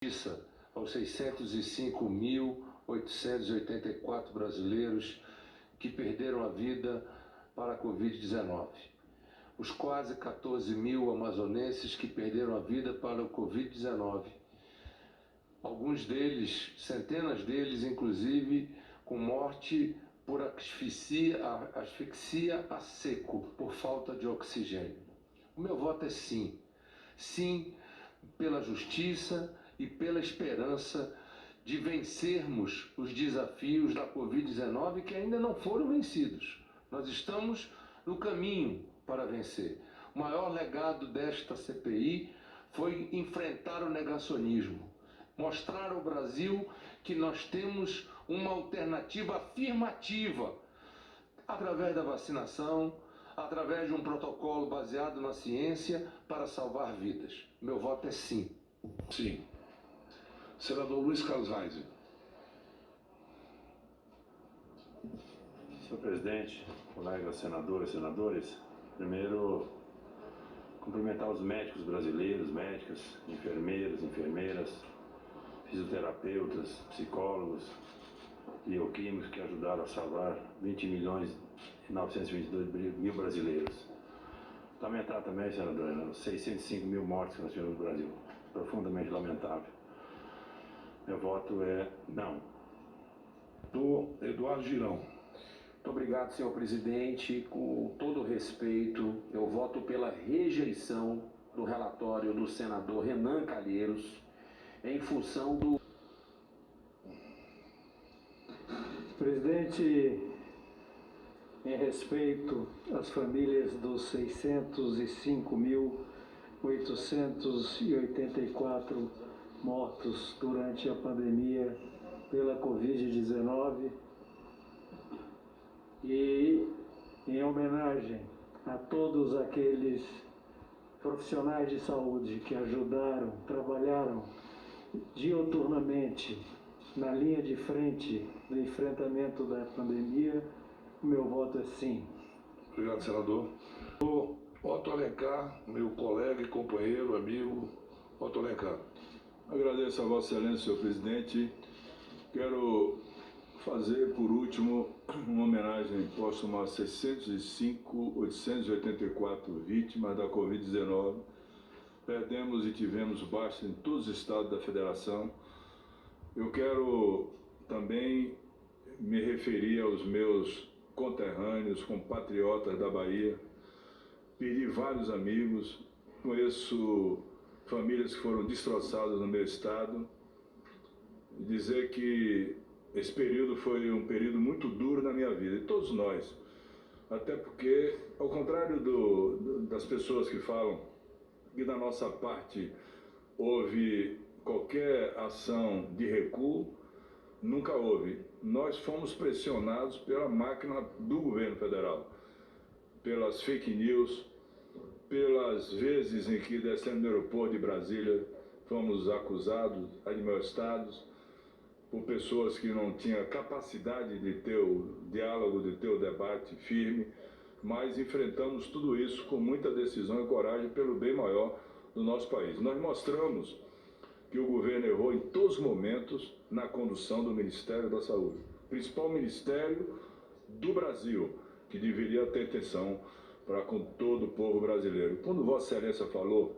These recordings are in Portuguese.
Justiça aos 605.884 brasileiros que perderam a vida para a Covid-19. Os quase 14 mil amazonenses que perderam a vida para o Covid-19. Alguns deles, centenas deles, inclusive, com morte por asfixia a seco, por falta de oxigênio. O meu voto é sim. Sim pela justiça e pela esperança de vencermos os desafios da Covid-19 que ainda não foram vencidos. Nós estamos no caminho para vencer. O maior legado desta CPI foi enfrentar o negacionismo, mostrar ao Brasil que nós temos uma alternativa afirmativa através da vacinação, através de um protocolo baseado na ciência para salvar vidas. Meu voto é sim. Sim. Senador Luiz Carlos Reis. Senhor presidente, colegas senadores e senadores, primeiro cumprimentar os médicos brasileiros, médicas, enfermeiros, enfermeiras, fisioterapeutas, psicólogos, bioquímicos que ajudaram a salvar 20.922.000 brasileiros. Lamentar também, senador, os 605 mil mortes que nós tivemos no Brasil. Profundamente lamentável. Meu voto é não. Do Eduardo Girão. Muito obrigado, senhor presidente. Com todo respeito, eu voto pela rejeição do relatório do senador Renan Calheiros em função do... Presidente, em respeito às famílias dos 605.884 mortos durante a pandemia pela Covid-19 e em homenagem a todos aqueles profissionais de saúde que ajudaram, trabalharam diuturnamente na linha de frente do enfrentamento da pandemia, o meu voto é sim. Obrigado, senador. O Otto Alencar, meu colega e companheiro, amigo, Otto Alencar. Agradeço a Vossa Excelência, senhor presidente. Quero fazer, por último, uma homenagem póstuma a 605.884 vítimas da Covid-19. Perdemos e tivemos baixa em todos os estados da federação. Eu quero também me referir aos meus conterrâneos, compatriotas da Bahia. Perdi vários amigos, conheço famílias que foram destroçadas no meu estado. E dizer que esse período foi um período muito duro na minha vida, e todos nós. Até porque, ao contrário das pessoas que falam que da nossa parte houve qualquer ação de recuo, nunca houve. Nós fomos pressionados pela máquina do governo federal, pelas fake news, pelas vezes em que, descendo no aeroporto de Brasília, fomos acusados, admoestados, por pessoas que não tinham capacidade de ter o diálogo, de ter o debate firme, mas enfrentamos tudo isso com muita decisão e coragem pelo bem maior do nosso país. Nós mostramos que o governo errou em todos os momentos na condução do Ministério da Saúde, principal ministério do Brasil, que deveria ter atenção para com todo o povo brasileiro. Quando Vossa Excelência falou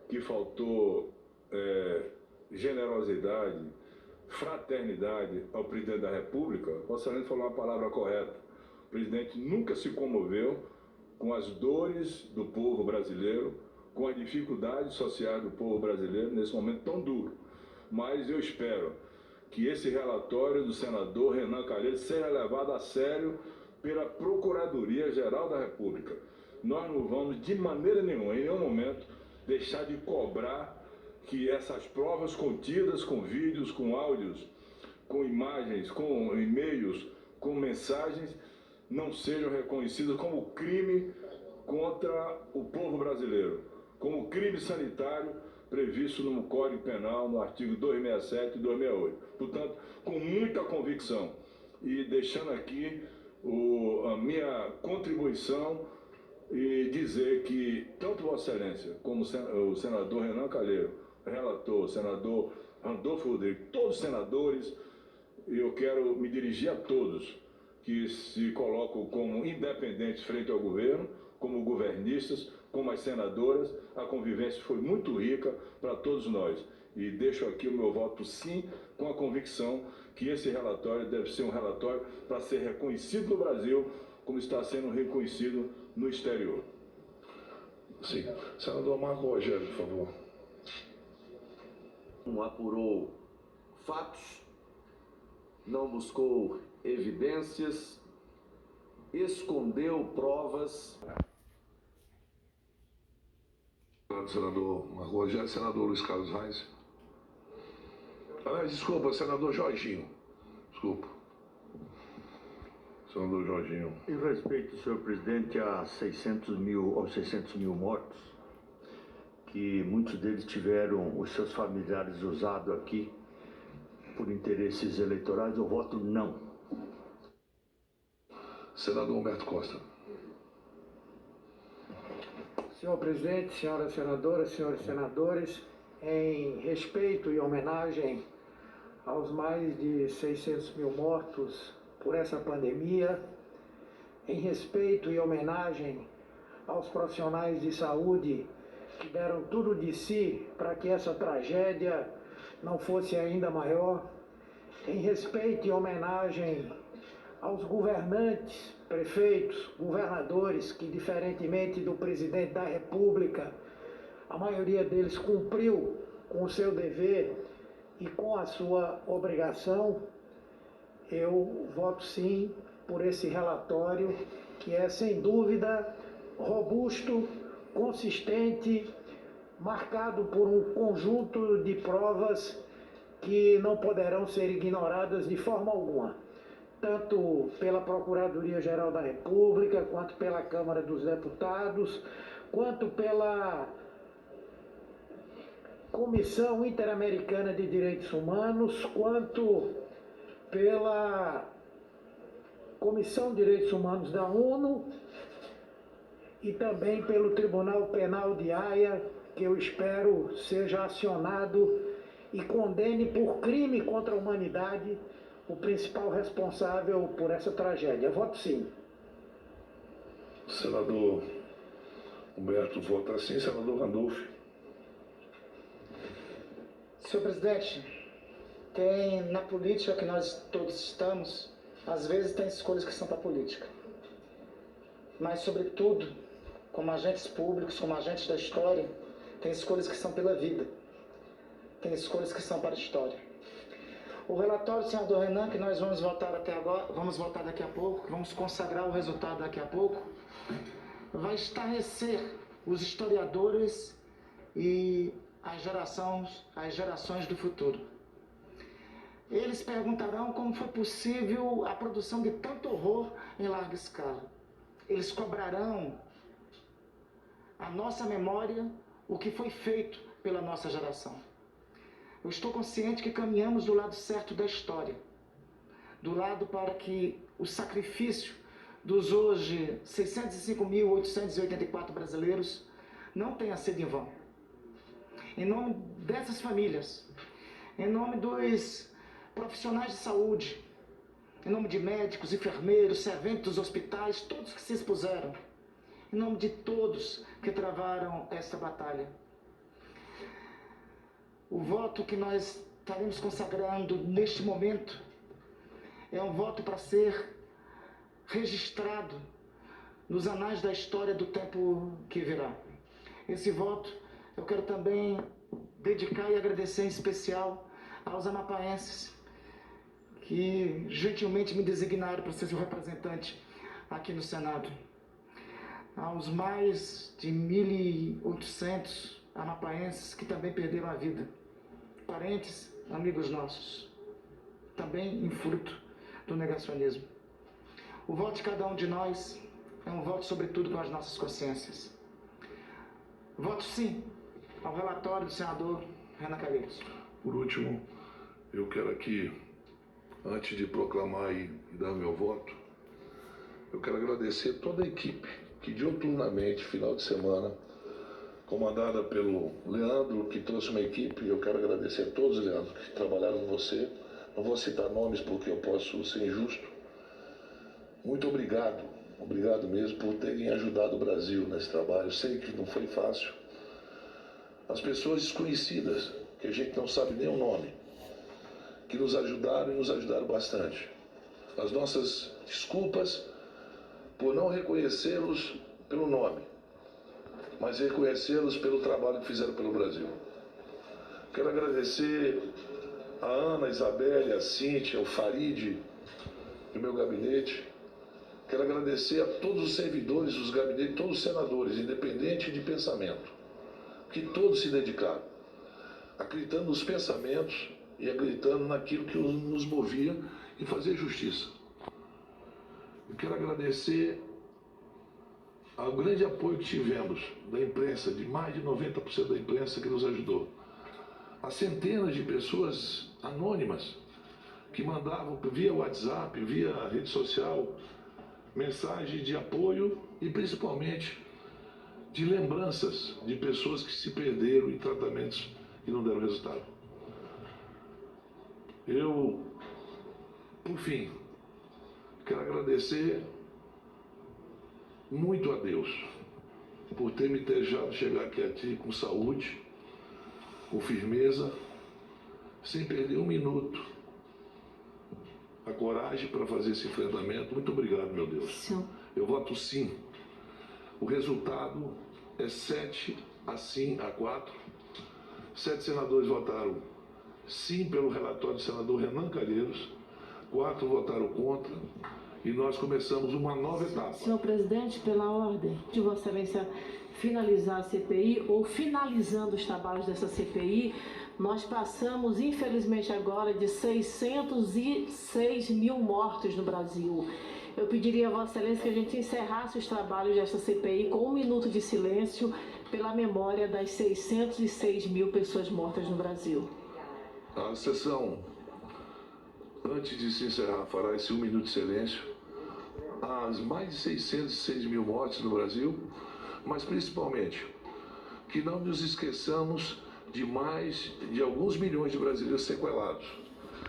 que faltou generosidade, fraternidade ao presidente da República, Vossa Excelência falou a palavra correta. O presidente nunca se comoveu com as dores do povo brasileiro, com as dificuldades sociais do povo brasileiro nesse momento tão duro. Mas eu espero que esse relatório do senador Renan Calheiros seja levado a sério pela Procuradoria-Geral da República. Nós não vamos, de maneira nenhuma, em nenhum momento, deixar de cobrar que essas provas contidas com vídeos, com áudios, com imagens, com e-mails, com mensagens, não sejam reconhecidas como crime contra o povo brasileiro, como crime sanitário previsto no Código Penal, no artigo 267 e 268. Portanto, com muita convicção e deixando aqui a minha contribuição e dizer que tanto Vossa Excelência como o senador Renan Calheiros, relator, o senador Randolfo Rodrigues, todos os senadores, e eu quero me dirigir a todos que se colocam como independentes frente ao governo, como governistas, como as senadoras. A convivência foi muito rica para todos nós. E deixo aqui o meu voto sim, com a convicção que esse relatório deve ser um relatório para ser reconhecido no Brasil, como está sendo reconhecido no exterior. Sim. Senador Marco Rogério, por favor. Não apurou fatos, não buscou evidências, escondeu provas. Senador Marco Rogério, senador Luiz Carlos Reis. Aliás, desculpa, senador Jorginho. Desculpa. Senador Jorginho. Em respeito, senhor presidente, aos 600 mil mortos, que muitos deles tiveram os seus familiares usados aqui por interesses eleitorais, eu voto não. Senador Humberto Costa. Senhor presidente, senhoras senadoras, senhores senadores, em respeito e homenagem aos mais de 600 mil mortos por essa pandemia, em respeito e homenagem aos profissionais de saúde que deram tudo de si para que essa tragédia não fosse ainda maior, em respeito e homenagem aos governantes, prefeitos, governadores, que diferentemente do presidente da República, a maioria deles cumpriu com o seu dever e com a sua obrigação, eu voto sim por esse relatório, que é sem dúvida robusto, consistente, marcado por um conjunto de provas que não poderão ser ignoradas de forma alguma, tanto pela Procuradoria-Geral da República, quanto pela Câmara dos Deputados, quanto pela Comissão Interamericana de Direitos Humanos, quanto pela Comissão de Direitos Humanos da ONU e também pelo Tribunal Penal de Haia, que eu espero seja acionado e condene por crime contra a humanidade o principal responsável por essa tragédia. Voto sim. Senador Humberto vota sim. Senador Randolfo. Senhor presidente, tem na política que nós todos estamos, às vezes tem escolhas que são para a política. Mas, sobretudo, como agentes públicos, como agentes da história, tem escolhas que são pela vida. Tem escolhas que são para a história. O relatório do senador Renan, que nós vamos votar até agora, vamos votar daqui a pouco, vamos consagrar o resultado daqui a pouco, vai estarrecer os historiadores e as gerações do futuro. Eles perguntarão como foi possível a produção de tanto horror em larga escala. Eles cobrarão a nossa memória o que foi feito pela nossa geração. Eu estou consciente que caminhamos do lado certo da história, do lado para que o sacrifício dos hoje 605.884 brasileiros não tenha sido em vão. Em nome dessas famílias, em nome dos profissionais de saúde, em nome de médicos, enfermeiros, serventes dos hospitais, todos que se expuseram, em nome de todos que travaram esta batalha. O voto que nós estaremos consagrando neste momento é um voto para ser registrado nos anais da história do tempo que virá. Esse voto eu quero também dedicar e agradecer em especial aos amapaenses que gentilmente me designaram para ser seu representante aqui no Senado. Aos mais de 1.800 amapaenses que também perderam a vida, parentes, amigos nossos, também em fruto do negacionismo. O voto de cada um de nós é um voto, sobretudo, com as nossas consciências. Voto sim ao relatório do senador Renan Calheiros. Por último, eu quero aqui, antes de proclamar e dar meu voto, eu quero agradecer toda a equipe que diuturnamente, final de semana, comandada pelo Leandro, que trouxe uma equipe. Eu quero agradecer a todos, Leandro, que trabalharam com você. Não vou citar nomes porque eu posso ser injusto. Muito obrigado, obrigado mesmo por terem ajudado o Brasil nesse trabalho. Eu sei que não foi fácil. As pessoas desconhecidas, que a gente não sabe nem o nome, que nos ajudaram e nos ajudaram bastante. As nossas desculpas por não reconhecê-los pelo nome, mas reconhecê-los pelo trabalho que fizeram pelo Brasil. Quero agradecer a Ana, a Isabelle, a Cíntia, o Farid, do meu gabinete. Quero agradecer a todos os servidores dos gabinetes, todos os senadores, independente de pensamento, que todos se dedicaram, acreditando nos pensamentos e acreditando naquilo que nos movia em fazer justiça. Eu quero agradecer ao grande apoio que tivemos da imprensa, de mais de 90% da imprensa que nos ajudou. A centenas de pessoas anônimas que mandavam via WhatsApp, via rede social, mensagens de apoio e principalmente de lembranças de pessoas que se perderam em tratamentos que não deram resultado. Eu, por fim, quero agradecer muito a Deus por ter me deixado chegar aqui com saúde, com firmeza, sem perder um minuto, a coragem para fazer esse enfrentamento. Muito obrigado, meu Deus. Sim. Eu voto sim. O resultado é 7-4. 7 senadores votaram sim pelo relatório do senador Renan Calheiros, 4 votaram contra e nós começamos uma nova etapa. Senhor presidente, pela ordem de Vossa Excelência finalizar a CPI ou finalizando os trabalhos dessa CPI, nós passamos, infelizmente agora, de 606 mil mortos no Brasil. Eu pediria a Vossa Excelência que a gente encerrasse os trabalhos dessa CPI com 1 minuto de silêncio pela memória das 606 mil pessoas mortas no Brasil. A sessão, antes de se encerrar, fará esse 1 minuto de silêncio às mais de 606 mil mortes no Brasil, mas principalmente que não nos esqueçamos de alguns milhões de brasileiros sequelados,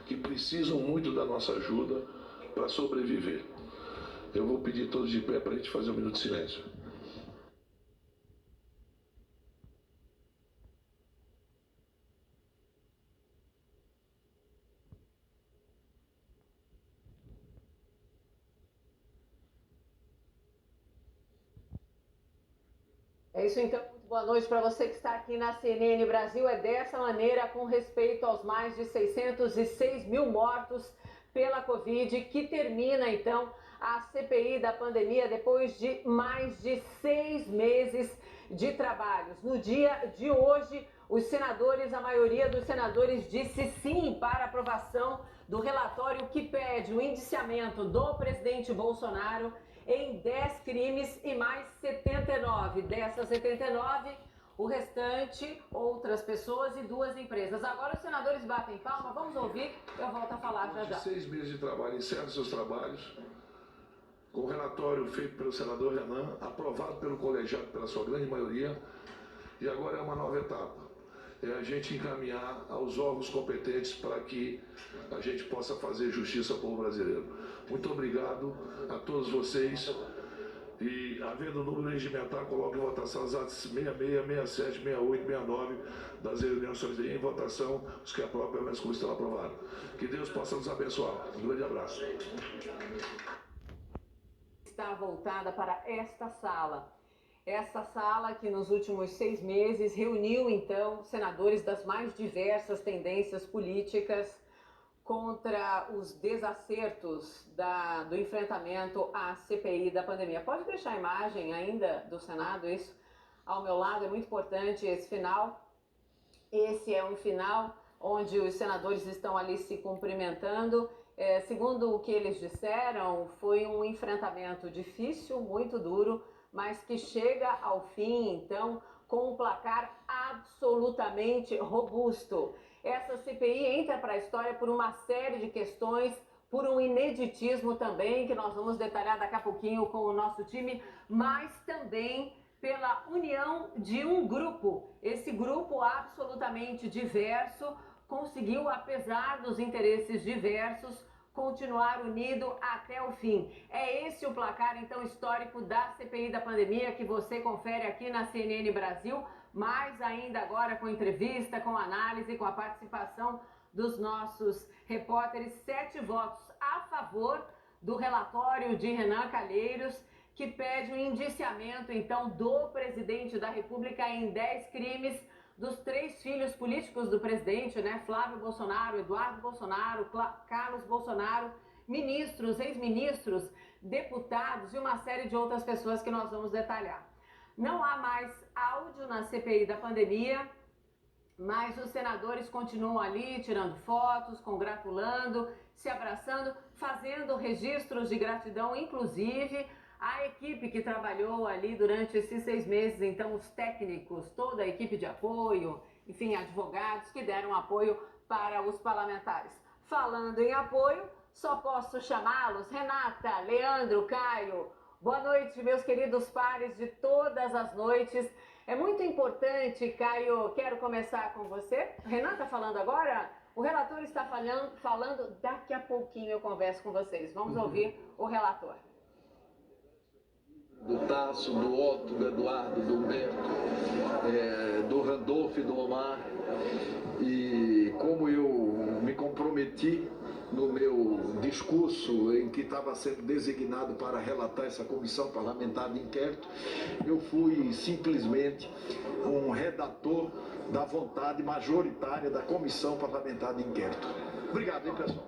que precisam muito da nossa ajuda para sobreviver. Eu vou pedir todos de pé para a gente fazer 1 minuto de silêncio. É isso então, muito boa noite para você que está aqui na CNN Brasil. É dessa maneira, com respeito aos mais de 606 mil mortos pela Covid, que termina então a CPI da pandemia depois de mais de 6 meses de trabalhos. No dia de hoje, os senadores, a maioria dos senadores disse sim para aprovação do relatório que pede o indiciamento do presidente Bolsonaro em 10 crimes e mais 79. Dessas 79, o restante, outras pessoas e 2 empresas. Agora os senadores batem palma, vamos ouvir, eu volto a falar já já. 6 meses de trabalho, encerram seus trabalhos, com o relatório feito pelo senador Renan, aprovado pelo colegiado pela sua grande maioria, e agora é uma nova etapa. É a gente encaminhar aos órgãos competentes para que a gente possa fazer justiça ao povo brasileiro. Muito obrigado a todos vocês. E, havendo o número regimentar, coloque em votação as atas 66, 67, 68, 69 das reuniões em votação, os que aprovam, pelo menos como estão aprovados. Que Deus possa nos abençoar. Um grande abraço. Está voltada para esta sala. Essa sala que nos últimos 6 meses reuniu, então, senadores das mais diversas tendências políticas contra os desacertos do enfrentamento à CPI da pandemia. Pode deixar a imagem ainda do Senado, isso ao meu lado, é muito importante esse final. Esse é um final onde os senadores estão ali se cumprimentando. Segundo o que eles disseram, foi um enfrentamento difícil, muito duro, mas que chega ao fim, então, com um placar absolutamente robusto. Essa CPI entra para a história por uma série de questões, por um ineditismo também, que nós vamos detalhar daqui a pouquinho com o nosso time, mas também pela união de um grupo. Esse grupo absolutamente diverso conseguiu, apesar dos interesses diversos, continuar unido até o fim. É esse o placar, então, histórico da CPI da pandemia que você confere aqui na CNN Brasil, mais ainda agora com entrevista, com análise, com a participação dos nossos repórteres. 7 votos a favor do relatório de Renan Calheiros, que pede o indiciamento, então, do presidente da República em 10 crimes dos 3 filhos políticos do presidente, né? Flávio Bolsonaro, Eduardo Bolsonaro, Carlos Bolsonaro, ministros, ex-ministros, deputados e uma série de outras pessoas que nós vamos detalhar. Não há mais áudio na CPI da pandemia, mas os senadores continuam ali tirando fotos, congratulando, se abraçando, fazendo registros de gratidão, inclusive a equipe que trabalhou ali durante esses 6 meses, então os técnicos, toda a equipe de apoio, enfim, advogados que deram apoio para os parlamentares. Falando em apoio, só posso chamá-los, Renata, Leandro, Caio. Boa noite, meus queridos pares de todas as noites. É muito importante, Caio, quero começar com você. Renata falando agora, o relator está falando, daqui a pouquinho eu converso com vocês. Vamos ouvir o relator. Do Tasso, do Otto, do Eduardo, do Humberto, do Randolph e do Omar, e como eu me comprometi no meu discurso em que estava sendo designado para relatar essa comissão parlamentar de inquérito, eu fui simplesmente um redator da vontade majoritária da comissão parlamentar de inquérito. Obrigado, hein, pessoal?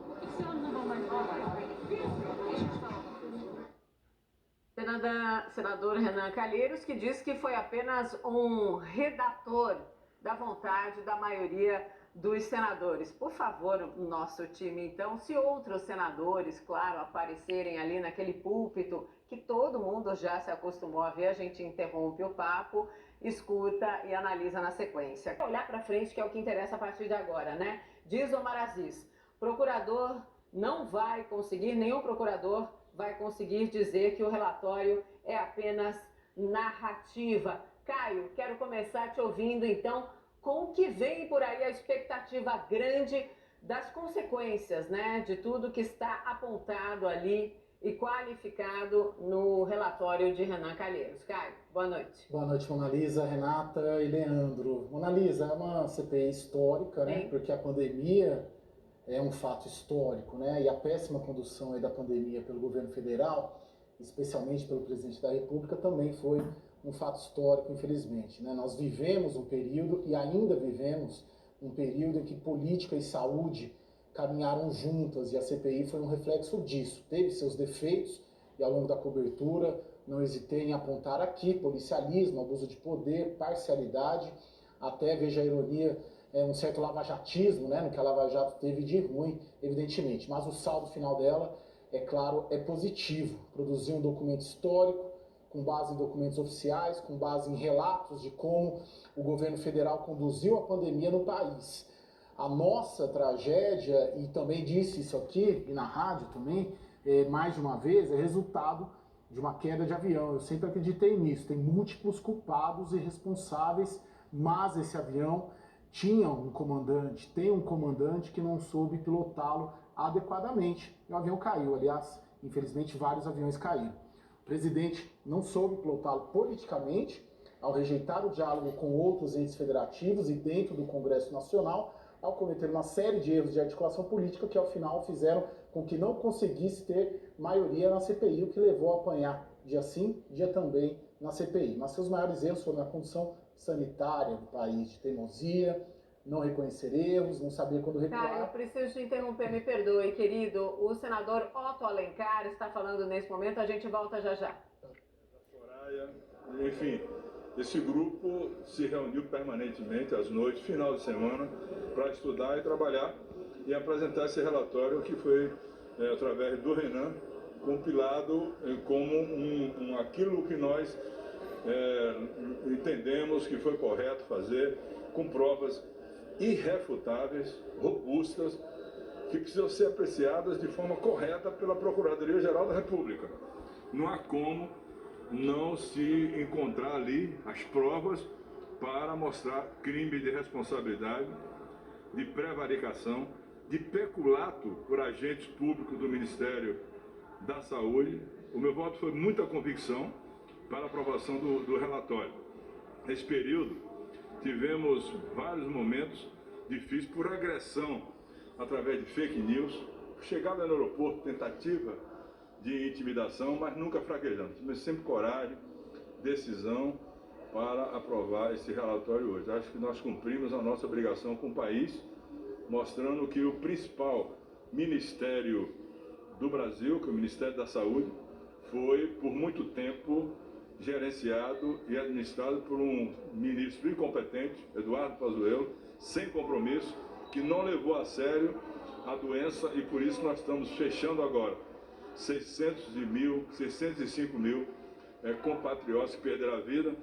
Senador Renan Calheiros, que disse que foi apenas um redator da vontade da maioria dos senadores. Por favor, nosso time, então, se outros senadores, claro, aparecerem ali naquele púlpito que todo mundo já se acostumou a ver, a gente interrompe o papo, escuta e analisa na sequência. Olhar para frente, que é o que interessa a partir de agora, né? Diz Omar Aziz, procurador não vai conseguir, nenhum procurador vai conseguir dizer que o relatório é apenas narrativa. Caio, quero começar te ouvindo, então, com o que vem por aí, a expectativa grande das consequências, né, de tudo que está apontado ali e qualificado no relatório de Renan Calheiros. Caio, boa noite. Boa noite, Mona Lisa, Renata e Leandro. Mona Lisa, é uma CPI histórica, né, porque a pandemia é um fato histórico, né? E a péssima condução aí da pandemia pelo governo federal, especialmente pelo presidente da República, também foi um fato histórico, infelizmente, né? Nós vivemos um período e ainda vivemos um período em que política e saúde caminharam juntas e a CPI foi um reflexo disso. Teve seus defeitos e ao longo da cobertura não hesitei em apontar aqui policialismo, abuso de poder, parcialidade, até, veja a ironia, um certo lavajatismo, né, no que a Lava Jato teve de ruim, evidentemente. Mas o saldo final dela, é claro, é positivo. Produziu um documento histórico, com base em documentos oficiais, com base em relatos de como o governo federal conduziu a pandemia no país. A nossa tragédia, e também disse isso aqui, e na rádio também, mais de uma vez, é resultado de uma queda de avião. Eu sempre acreditei nisso. Tem múltiplos culpados e responsáveis, mas esse avião tinha um comandante, tem um comandante que não soube pilotá-lo adequadamente. E o avião caiu, aliás, infelizmente vários aviões caíram. O presidente não soube pilotá-lo politicamente, ao rejeitar o diálogo com outros entes federativos e dentro do Congresso Nacional, ao cometer uma série de erros de articulação política que ao final fizeram com que não conseguisse ter maioria na CPI, o que levou a apanhar dia sim, dia também na CPI. Mas seus maiores erros foram na condução sanitária do país, de teimosia, não reconhecer erros, não saber quando recuar. Cara, eu preciso te interromper, me perdoe, querido. O senador Otto Alencar está falando nesse momento, a gente volta já já. Soraya, enfim, esse grupo se reuniu permanentemente às noites, final de semana, para estudar e trabalhar e apresentar esse relatório que foi, através do Renan, compilado como aquilo que nós entendemos que foi correto fazer, com provas irrefutáveis, robustas, que precisam ser apreciadas de forma correta pela Procuradoria-Geral da República. Não há como não se encontrar ali as provas para mostrar crime de responsabilidade, de prevaricação, de peculato por agentes públicos do Ministério da Saúde. O meu voto foi muita convicção para a aprovação do relatório. Nesse período, tivemos vários momentos difíceis por agressão através de fake news, chegada no aeroporto, tentativa de intimidação, mas nunca fraquejamos. Tivemos sempre coragem, decisão para aprovar esse relatório hoje. Acho que nós cumprimos a nossa obrigação com o país, mostrando que o principal ministério do Brasil, que é o Ministério da Saúde, foi por muito tempo gerenciado e administrado por um ministro incompetente, Eduardo Pazuello, sem compromisso, que não levou a sério a doença, e por isso nós estamos fechando agora 605 mil compatriotas que perderam a vida.